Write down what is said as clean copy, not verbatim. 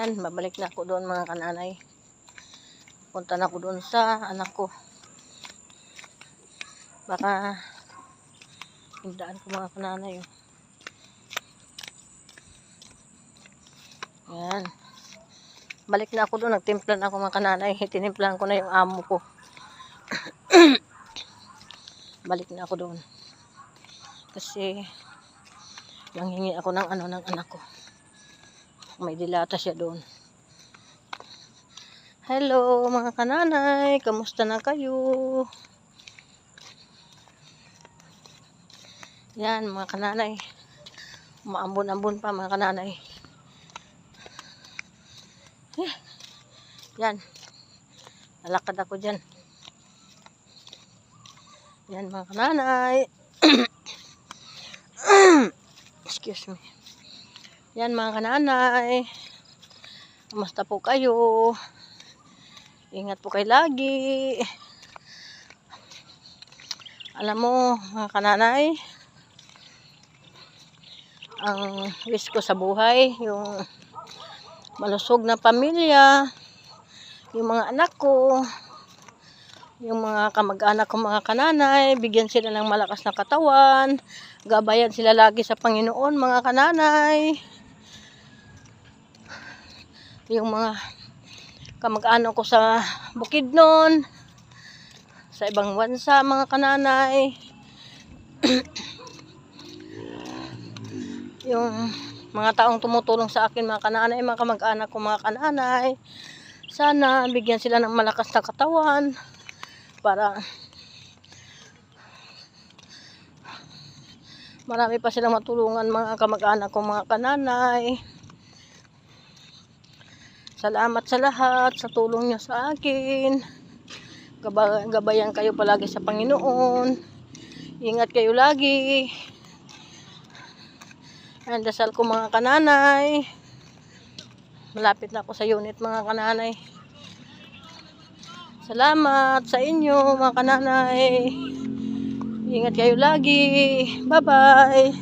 Ayan, babalik na ako doon mga kananay. Punta na ako doon sa anak ko. Baka hindaan ko mga kananay. Ayan. Balik na ako doon. Nagtimpla na ako mga kananay. Tinimplahan ko na yung amo ko. Balik na ako doon. Kasi nanghingi ako ng ng anak ko. May dilata siya doon. Hello mga kananay. Kamusta na kayo? Yan mga kananay. Maambon-ambon pa mga kananay. Yan. Nalakad ako dyan. Yan mga kananay. Excuse me. Yan mga kananay. Kamusta po kayo? Ingat po kayo lagi. Alam mo mga kananay, ang wish ko sa buhay, yung malusog na pamilya, yung mga anak ko, yung mga kamag-anak ko mga kananay, bigyan sila ng malakas na katawan, gabayan sila lagi sa Panginoon mga kananay. Yung mga kamag-anak ko sa Bukidnon, sa ibang bansa mga kananay. Yung mga taong tumutulong sa akin mga kananay, mga kamag-anak ko mga kananay, sana bigyan sila ng malakas na katawan para marami pa silang matulungan mga kamag-anak ko mga kananay. Salamat sa lahat sa tulong niyo sa akin. Gabayan kayo palagi sa Panginoon. Ingat kayo lagi. Ang dasal ko mga kananay. Malapit na ako sa unit mga kananay. Salamat sa inyo mga kananay. Ingat kayo lagi. Bye-bye.